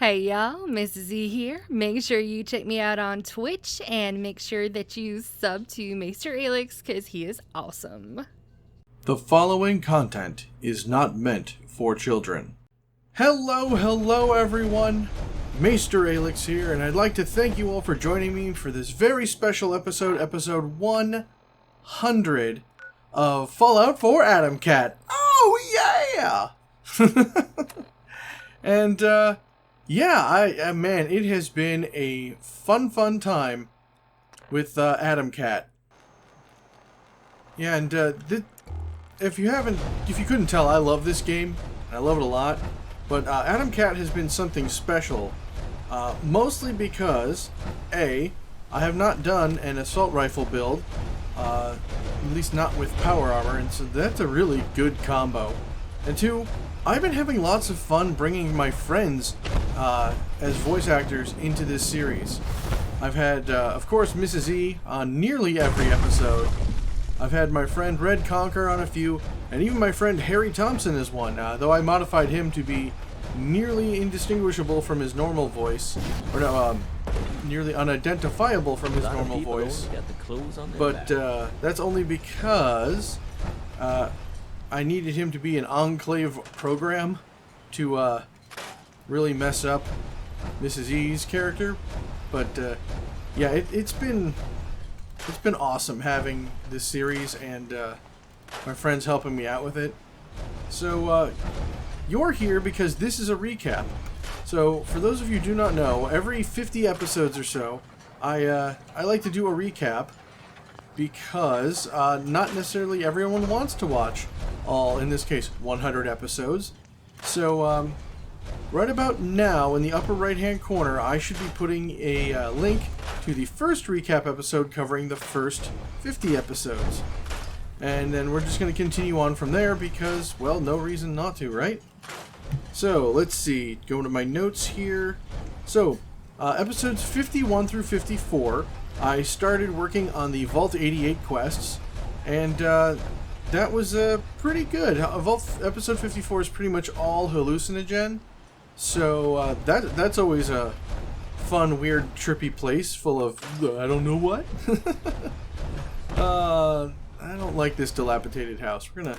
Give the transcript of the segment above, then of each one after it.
Hey y'all, Mrs.E here. Make sure you check me out on Twitch and make sure that you sub to MaesterAelix because he is awesome. The following content is not meant for children. Hello everyone. Maester Aelix here, and I'd like to thank you all for joining me for this very special episode, episode 100 of Fallout 4 Atom Cat. Oh yeah! And yeah, man, it has been a fun time with Atom Cat. Yeah, and if you couldn't tell, I love this game. I love it a lot. But Atom Cat has been something special, mostly because I have not done an assault rifle build, at least not with power armor, and so that's a really good combo. And two, I've been having lots of fun bringing my friends as voice actors into this series. I've had, of course, Mrs.E on nearly every episode. I've had my friend Red Conquer on a few, and even my friend Harry Thompson is one, though I modified him to be nearly indistinguishable from his normal voice. Or no, nearly unidentifiable from his normal voice. But that's only because I needed him to be an enclave program to really mess up Mrs.E's character. But yeah, it's been awesome having this series and my friends helping me out with it. So you're here because this is a recap. So for those of you who do not know, every 50 episodes or so, I like to do a recap because not necessarily everyone wants to watch all, in this case, 100 episodes. So right about now, in the upper right-hand corner, I should be putting a link to the first recap episode covering the first 50 episodes. And then we're just going to continue on from there because, well, no reason not to, right? So, let's see. Go to my notes here. So, episodes 51 through 54, I started working on the Vault 88 quests, and that was pretty good. Episode 54 is pretty much all hallucinogen, so that's always a fun, weird, trippy place full of I don't know what. I don't like this dilapidated house. We're gonna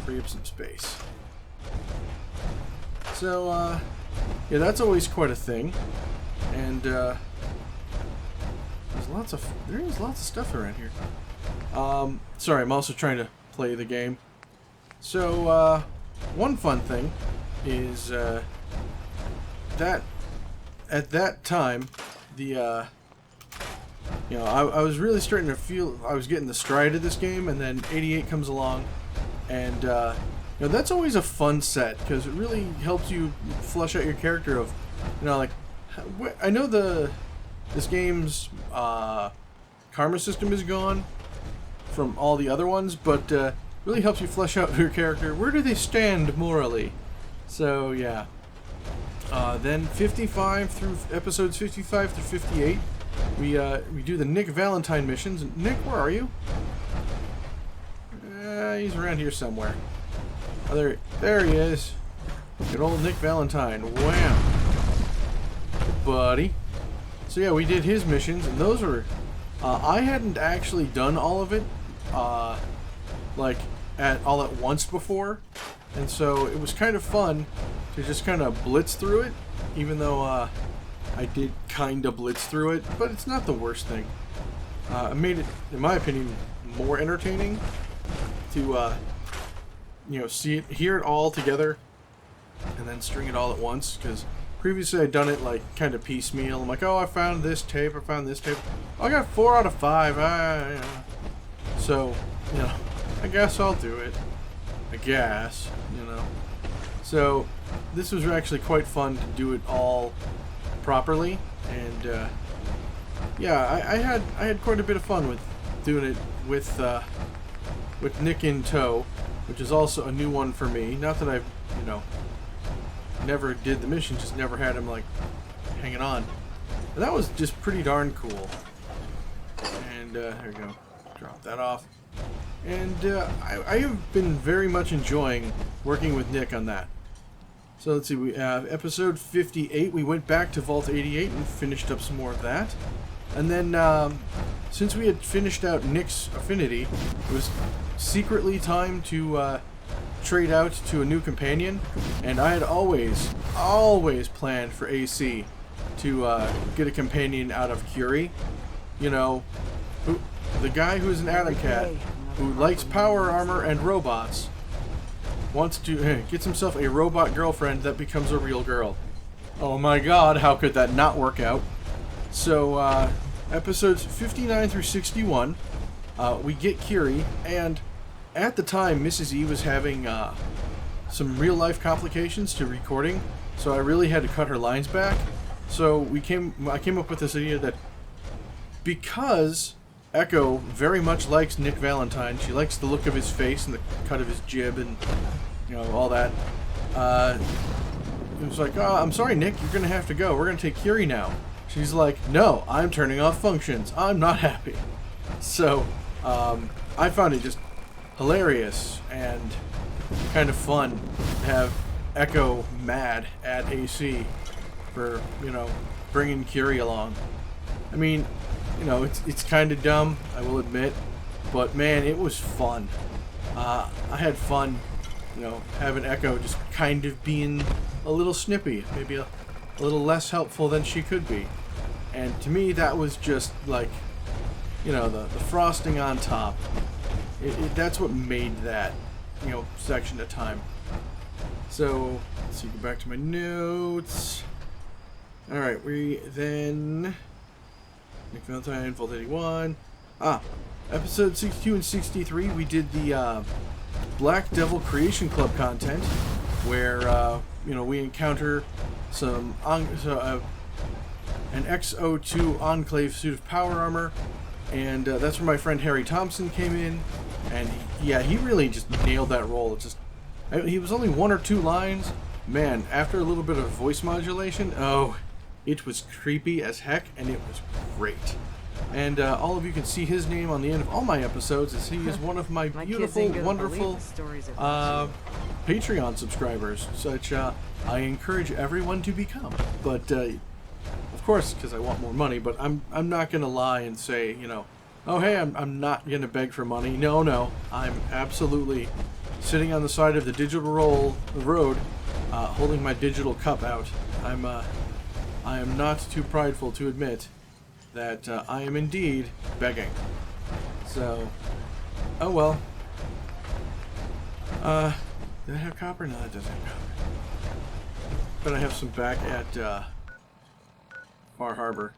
free up some space. So yeah, that's always quite a thing, and there is lots of stuff around here. Sorry, I'm also trying to play the game. So one fun thing is that at that time, the I was really starting to feel I was getting the stride of this game, and then 88 comes along, and that's always a fun set because it really helps you flesh out your character. Of like, I know this game's karma system is gone from all the other ones, but really helps you flesh out your character. Where do they stand morally? So yeah. Then 55 through episodes 55 through 58, we do the Nick Valentine missions. Nick, where are you? He's around here somewhere. Oh, there he is. Good old Nick Valentine. Wham, buddy. So yeah, we did his missions, and those were. I hadn't actually done all of it, like all at once before, and so it was kind of fun to just kind of blitz through it, even though I did kind of blitz through it, but it's not the worst thing. It made it, in my opinion, more entertaining to hear it all together and then string it all at once, because previously I'd done it like kind of piecemeal. I'm like, oh, I found this tape, Oh, I got 4 out of 5. So, I guess I'll do it. So, this was actually quite fun to do it all properly, and yeah, I had quite a bit of fun with doing it with Nick in tow, which is also a new one for me. Not that I've never did the mission, just never had him like hanging on. And that was just pretty darn cool. And there we go. Drop that off. And I have been very much enjoying working with Nick on that. So let's see, we have episode 58. We went back to Vault 88 and finished up some more of that. And then, since we had finished out Nick's affinity, it was secretly time to trade out to a new companion. And I had always planned for AC to get a companion out of Curie. You know, the guy who's an Atom Cat, who likes power armor and robots, wants to gets himself a robot girlfriend that becomes a real girl. Oh my god, how could that not work out? So, episodes 59 through 61, we get Curie, and at the time, Mrs.E was having some real-life complications to recording, so I really had to cut her lines back. So I came up with this idea that because Echo very much likes Nick Valentine, she likes the look of his face and the cut of his jib and, you know, all that. It was like, oh, I'm sorry, Nick, you're going to have to go. We're going to take Curie now. She's like, no, I'm turning off functions. I'm not happy. So, I found it just hilarious and kind of fun to have Echo mad at AC for, you know, bringing Curie along. I mean, you know, it's kind of dumb, I will admit, but man, it was fun. I had fun, you know, having Echo just kind of being a little snippy, maybe a little less helpful than she could be. And to me, that was just like, you know, the frosting on top. That's what made that, you know, section of time. So, let's see, go back to my notes. Alright, we then... Nick Valentine, Vault 81. Episode 62 and 63, we did the Black Devil Creation Club content, where, you know, we encounter some an X-02 Enclave suit of power armor, and that's where my friend Harry Thompson came in, and he really just nailed that role. It's just, he was only 1 or 2 lines. Man, after a little bit of voice modulation, oh, it was creepy as heck, and it was great. And all of you can see his name on the end of all my episodes, as he is one of my beautiful, wonderful Patreon subscribers, such I encourage everyone to become. But of course, because I want more money. But I'm not gonna lie and say, you know, oh hey, I'm not gonna beg for money. No, I'm absolutely sitting on the side of the digital road, holding my digital cup out. I am not too prideful to admit that I am indeed begging. So, oh well. Did I have copper? No, it doesn't have copper. But I have some back at Far Harbor.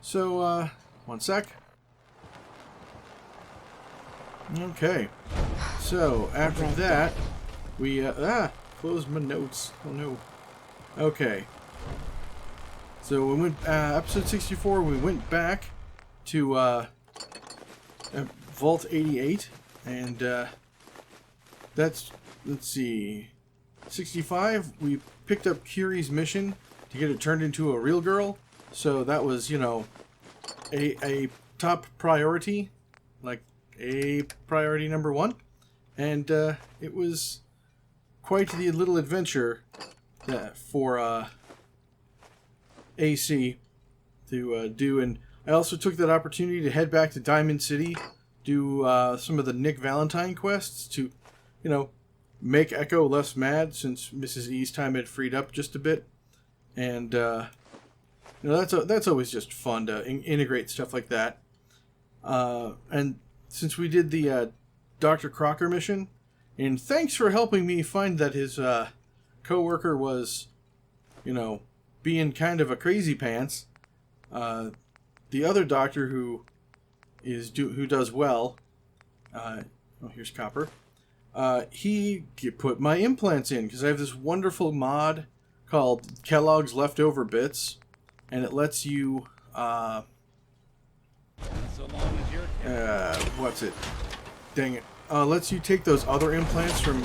So, one sec. Okay. So, after that, we, closed my notes. Oh no. Okay. So we went, episode 64, we went back to, Vault 88, and, that's, let's see, 65, we picked up Curie's mission to get it turned into a real girl, so that was, you know, a top priority, like, a priority number 1, and, it was quite the little adventure for, AC to do, and I also took that opportunity to head back to Diamond City, do some of the Nick Valentine quests to, you know, make Echo less mad since Mrs.E's time had freed up just a bit, and you know, that's always just fun to integrate stuff like that. And since we did the Dr. Crocker mission, and thanks for helping me find that his co-worker was, you know, being kind of a crazy pants. The other doctor who does well, oh, here's copper. He put my implants in because I have this wonderful mod called Kellogg's Leftover Bits, and it lets you so long as you're what's it? Dang it! Lets you take those other implants from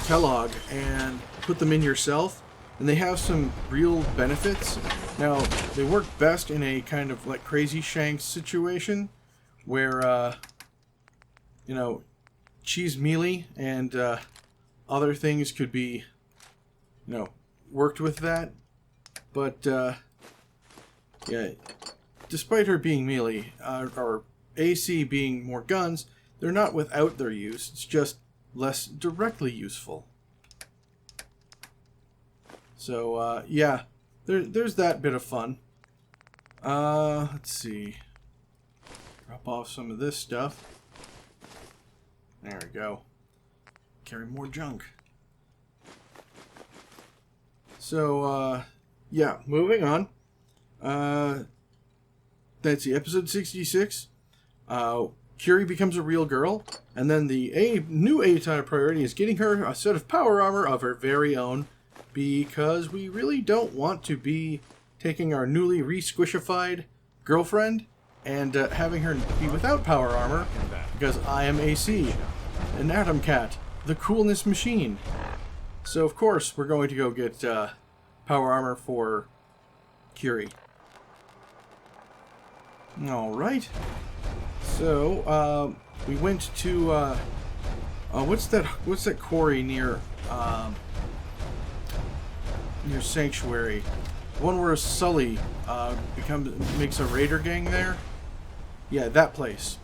Kellogg and put them in yourself. And they have some real benefits. Now, they work best in a kind of like Crazy Shanks situation where, you know, Cheese Mealy and other things could be, worked with that. But, yeah, despite her being melee, or AC being more guns, they're not without their use. It's just less directly useful. So, yeah, there's that bit of fun. Let's see. Drop off some of this stuff. There we go. Carry more junk. So, yeah, moving on. Let's see, episode 66. Curie becomes a real girl, and then the new A-type priority is getting her a set of power armor of her very own, because we really don't want to be taking our newly re-squishified girlfriend and having her be without power armor, because I am AC, an Atom Cat, the coolness machine. So of course we're going to go get power armor for Curie. Alright. So, we went to, what's that quarry near Sanctuary? One where Sully, makes a raider gang there? Yeah, that place.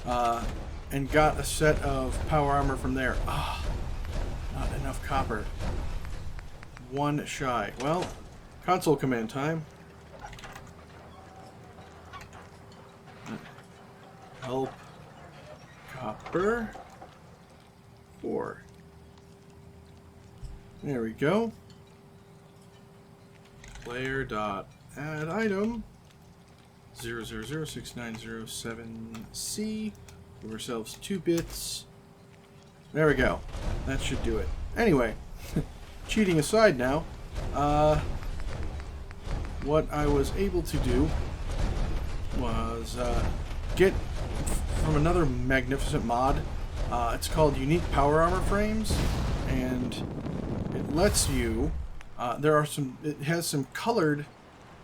And got a set of power armor from there. Ah, not enough copper. One shy. Well, console command time. Help copper 4. There we go. Player dot add item 0006907C. Give ourselves 2 bits. There we go. That should do it. Anyway, cheating aside now, what I was able to do was get from another magnificent mod. It's called Unique Power Armor Frames, and it lets you. It has some colored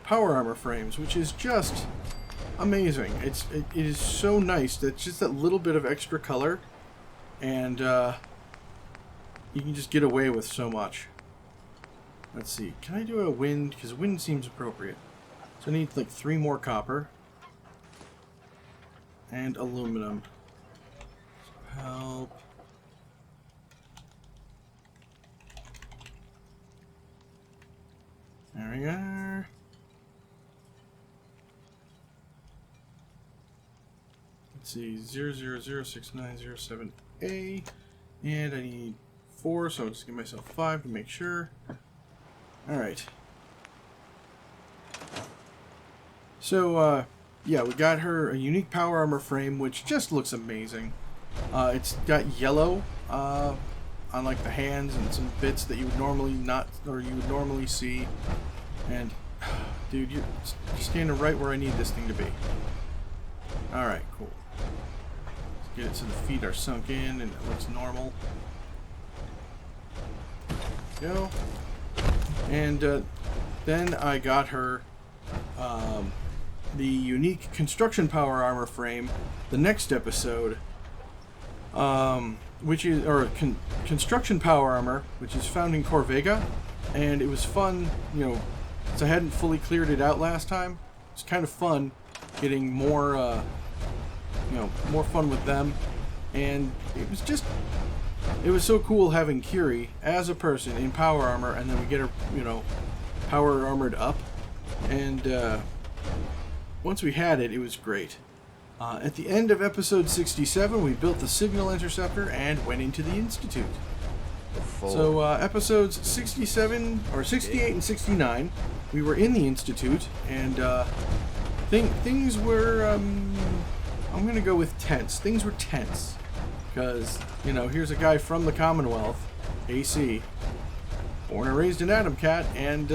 power armor frames, which is just amazing. It is so nice that just that little bit of extra color, and you can just get away with so much. Let's see. Can I do a wind? Because wind seems appropriate. So I need like 3 more copper. And aluminum. So help. There we are. Let's see, 0006907A. And I need 4, so I'll just give myself 5 to make sure. Alright. So, yeah, we got her a unique power armor frame, which just looks amazing. It's got yellow on like the hands and some bits that you would normally see. And, dude, you're standing right where I need this thing to be. Alright, cool. Let's get it so the feet are sunk in and it looks normal. Go. And then I got her the unique construction power armor frame the next episode, which is construction power armor, which is found in Corvega, and it was fun, since I hadn't fully cleared it out last time. It's kind of fun getting more more fun with them, and it was so cool having Curie as a person in power armor, and then we get her power armored up, and once we had it, it was great. At the end of episode 67, we built the signal interceptor and went into the Institute. So episodes 67 or 68 and 69, we were in the Institute, and things were I'm gonna go with tense. Things were tense because here's a guy from the Commonwealth, AC, born and raised in Atom Cat, and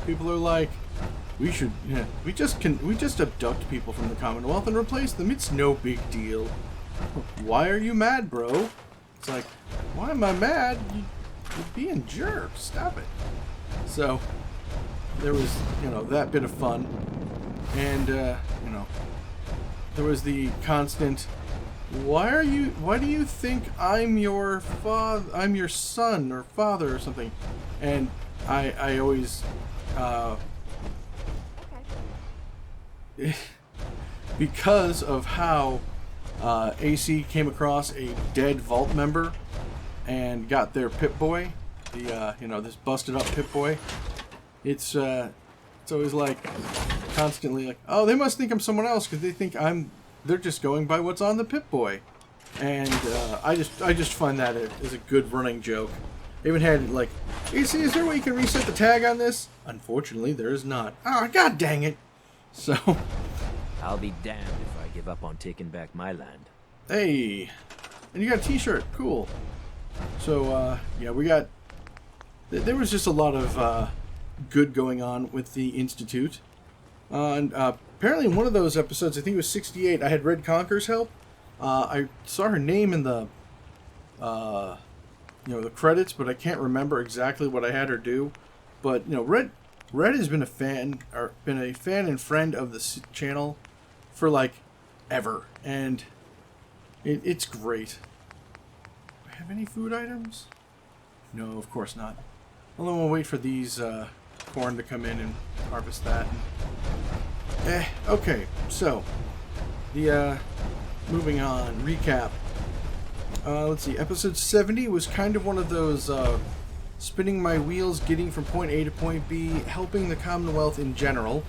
people are like, we just abduct people from the Commonwealth and replace them. It's no big deal. Why are you mad, bro? It's like, why am I mad? You're being jerks. Stop it. So there was that bit of fun, and there was the constant Why do you think I'm your father? I'm your son or father or something? And I always, because of how AC came across a dead vault member and got their Pip-Boy, this busted up Pip-Boy. It's always like constantly like, oh, they must think I'm someone else because they think they're just going by what's on the Pip-Boy. And I just find that as a good running joke. I even had like, AC, is there a way you can reset the tag on this? Unfortunately, there is not. Oh, god dang it. So I'll be damned if I give up on taking back my land. hey, and you got a t-shirt, cool. So yeah, we got, there was just a lot of good going on with the Institute. And apparently in one of those episodes, I think it was 68, I had Red Conker's help. I saw her name in the the credits, but I can't remember exactly what I had her do. But Red has been a fan and friend of the channel for like ever, and it's great. Do I have any food items? No, of course not. Well, then we'll wait for these corn to come in and harvest that. Okay, so the moving on, recap. Let's see, episode 70 was kind of one of those spinning my wheels, getting from point A to point B, helping the Commonwealth in general,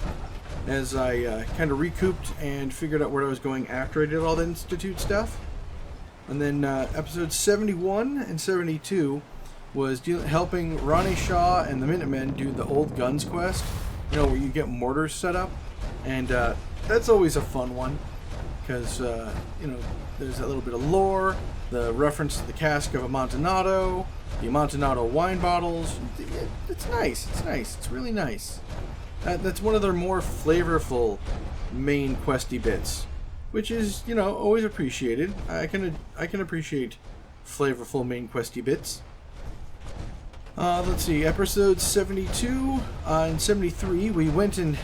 as I kind of recouped and figured out where I was going after I did all the Institute stuff. And then episodes 71 and 72 was helping Ronnie Shaw and the Minutemen do the Old Guns quest, where you get mortars set up. And that's always a fun one, because, there's that little bit of lore, the reference to the cask of Amontillado, the Amontillado wine bottles. It's nice. It's really nice. That's one of their more flavorful main questy bits, which is, always appreciated. I can appreciate flavorful main questy bits. Let's see, episode 72 and 73, we went and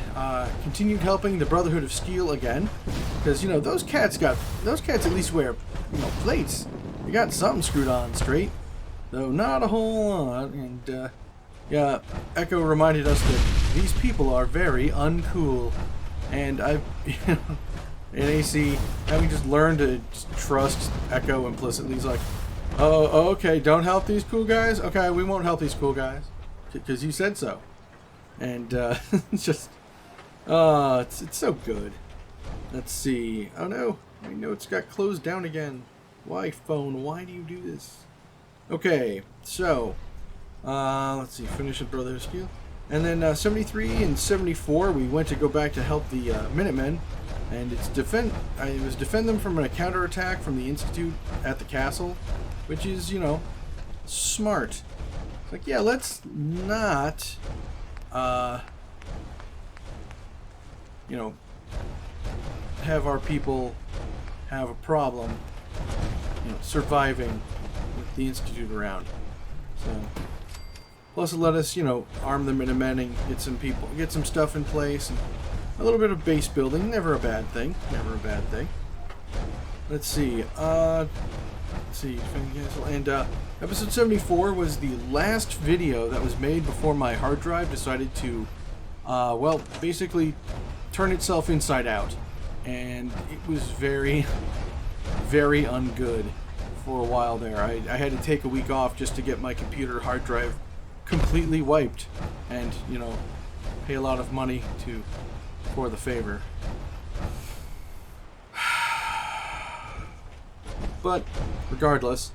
continued helping the Brotherhood of Steel again, because those cats at least wear plates. They got something screwed on straight, though not a whole lot. And yeah, Echo reminded us that these people are very uncool, and and AC having just learned to just trust Echo implicitly. He's like, oh, okay, don't help these cool guys? Okay, we won't help these cool guys, because you said so. And it's just, it's so good. Let's see. Oh no, my notes got closed down again. Why, phone, why do you do this? Okay, so, let's see, finish with Brother of Steel. And then 73 and 74, we went to go back to help the Minutemen, and it was defend them from a counterattack from the Institute at the castle, which is, smart. It's like, yeah, let's not, have our people have a problem, surviving with the Institute around. So, plus it let us, arm the Minutemen and get some stuff in place, and a little bit of base building. Never a bad thing. Let's see. And episode 74 was the last video that was made before my hard drive decided to, basically turn itself inside out. And it was very, very ungood for a while there. I had to take a week off just to get my computer hard drive completely wiped, and, pay a lot of money for the favor. But regardless,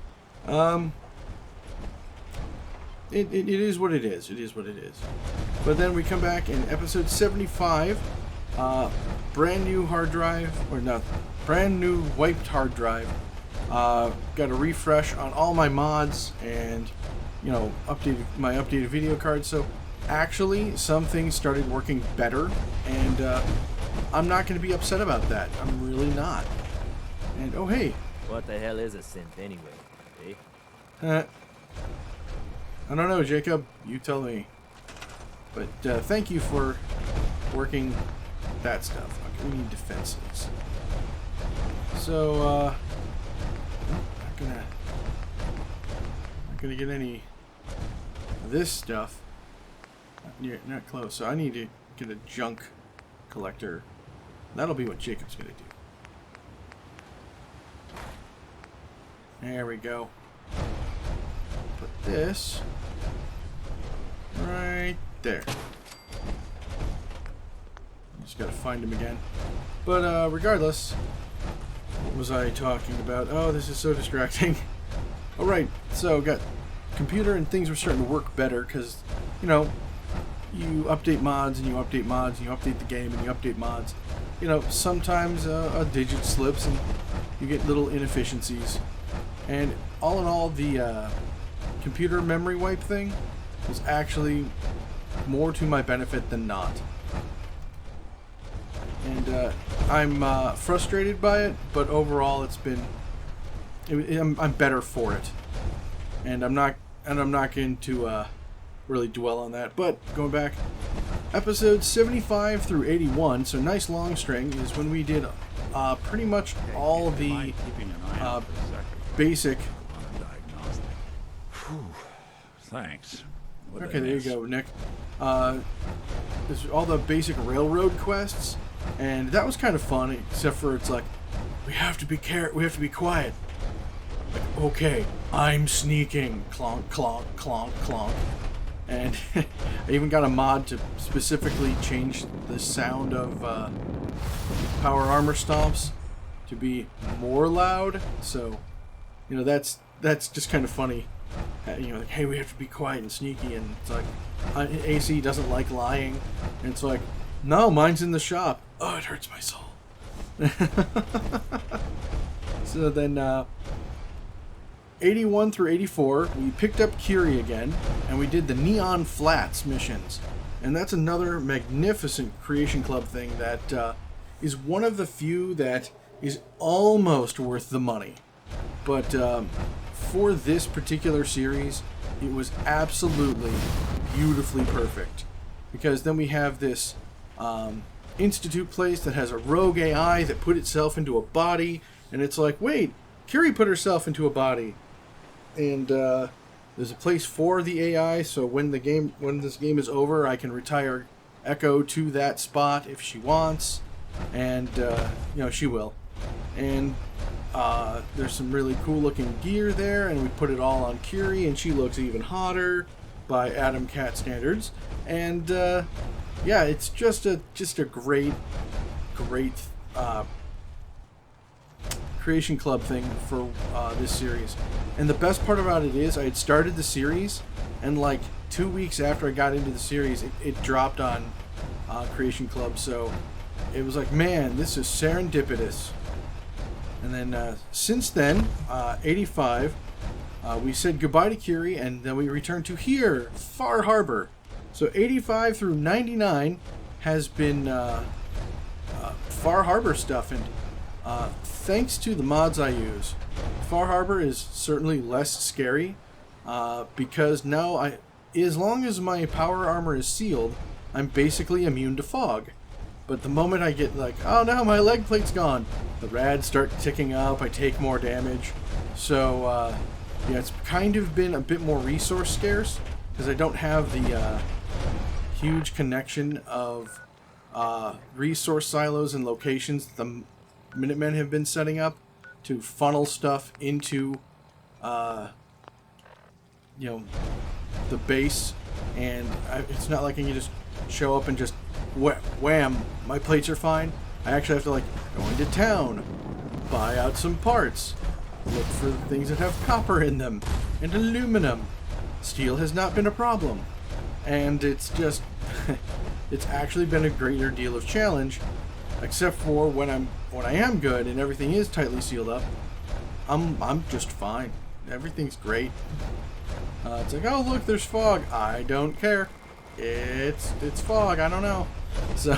it is what it is. It is what it is. But then we come back in episode 75, brand new hard drive, or not, brand new wiped hard drive. Got a refresh on all my mods, and updated my updated video card. So actually, some things started working better, and I'm not going to be upset about that. I'm really not. And oh hey. What the hell is a synth anyway, eh? I don't know, Jacob. You tell me. But thank you for working that stuff. Okay, we need defenses. So, not gonna get any of this stuff. Not close. So I need to get a junk collector. That'll be what Jacob's gonna do. There we go. Put this right there. Just gotta find him again. But regardless, what was I talking about? Oh, this is so distracting. Alright, so got computer and things were starting to work better because, you know, you update mods and you update mods and you update the game and you update mods. You know, sometimes a digit slips and you get little inefficiencies. And all in all, the computer memory wipe thing was actually more to my benefit than not. And I'm frustrated by it, but overall it's been... I'm better for it. And I'm not going to really dwell on that. But going back, episodes 75 through 81, so nice long string, is when we did pretty much all the basic. Thanks. Okay, there you go, Nick. There's all the basic railroad quests, and that was kind of fun. Except for it's like, we have to be quiet. Like, okay, I'm sneaking. Clonk, clonk, clonk, clonk. And I even got a mod to specifically change the sound of power armor stomps to be more loud. So, you know, that's just kind of funny. You know, like, hey, we have to be quiet and sneaky, and it's like, AC doesn't like lying, and it's like, no, mine's in the shop. Oh, it hurts my soul. So then, 81 through 84, we picked up Curie again, and we did the Neon Flats missions. And that's another magnificent Creation Club thing that is one of the few that is almost worth the money. But for this particular series, it was absolutely beautifully perfect. Because then we have this Institute place that has a rogue AI that put itself into a body, and it's like, wait, Curie put herself into a body. And there's a place for the AI, so when this game is over, I can retire Echo to that spot if she wants, and you know, she will. And there's some really cool looking gear there, and we put it all on Curie, and she looks even hotter by Adam Cat standards. And yeah, it's just a great Creation Club thing for this series. And the best part about it is I had started the series, and like 2 weeks after I got into the series, it dropped on Creation Club. So it was like, man, this is serendipitous. And then since then, 85, we said goodbye to Curie, and then we returned to here, Far Harbor. So 85 through 99 has been Far Harbor stuff, and thanks to the mods I use, Far Harbor is certainly less scary because now as long as my power armor is sealed, I'm basically immune to fog. But the moment I get like, oh no, my leg plate's gone, the rads start ticking up, I take more damage. So yeah, it's kind of been a bit more resource scarce because I don't have the huge connection of resource silos and locations the Minutemen have been setting up to funnel stuff into you know, the base. And it's not like I can just show up and just wham, my plates are fine. I actually have to like go into town, buy out some parts, look for things that have copper in them and aluminum. Steel has not been a problem, and it's just it's actually been a greater deal of challenge, except for when I am good and everything is tightly sealed up. I'm just fine. Everything's great. It's like, oh look, there's fog. I don't care. It's fog. I don't know. So,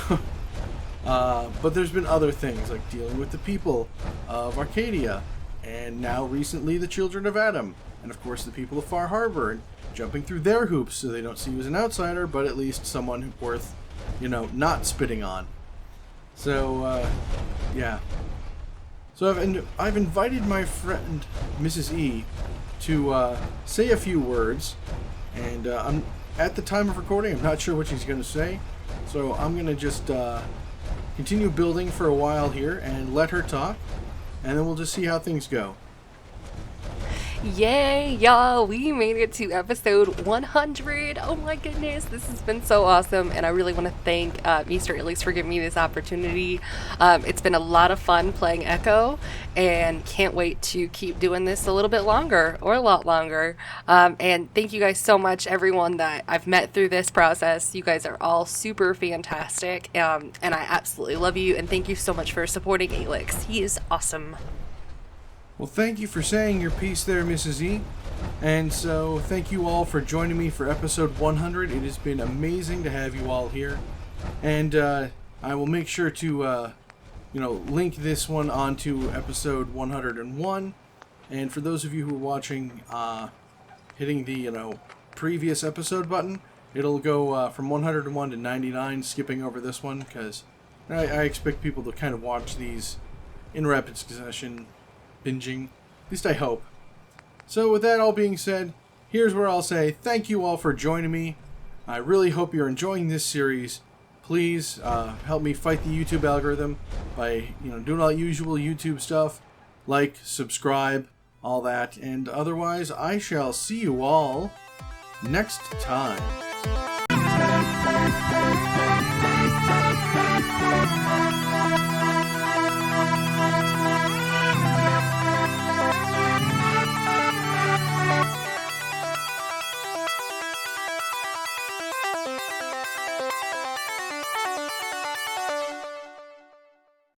but there's been other things like dealing with the people of Arcadia, and now recently the children of Adam, and of course the people of Far Harbor, and jumping through their hoops so they don't see you as an outsider, but at least someone worth, you know, not spitting on. So, yeah. So I've invited my friend Mrs.E to say a few words, and I'm at the time of recording. I'm not sure what she's going to say, so I'm going to just continue building for a while here and let her talk, and then we'll just see how things go. Yay, y'all, we made it to episode 100. Oh my goodness, this has been so awesome, and I really want to thank MaesterAelix for giving me this opportunity. It's been a lot of fun playing Echo, and can't wait to keep doing this a little bit longer, or a lot longer. And thank you guys so much, everyone that I've met through this process. You guys are all super fantastic, and I absolutely love you, and thank you so much for supporting Aelix. He is awesome. Well, thank you for saying your piece there, Mrs. E. And so, thank you all for joining me for episode 100. It has been amazing to have you all here. And I will make sure to, link this one onto episode 101. And for those of you who are watching, hitting the, previous episode button, it'll go from 101 to 99, skipping over this one, because I expect people to kind of watch these in rapid succession, binging. At least I hope. So with that all being said, here's where I'll say thank you all for joining me. I really hope you're enjoying this series. Please help me fight the YouTube algorithm by doing all the usual YouTube stuff. Like, subscribe, all that. And otherwise, I shall see you all next time.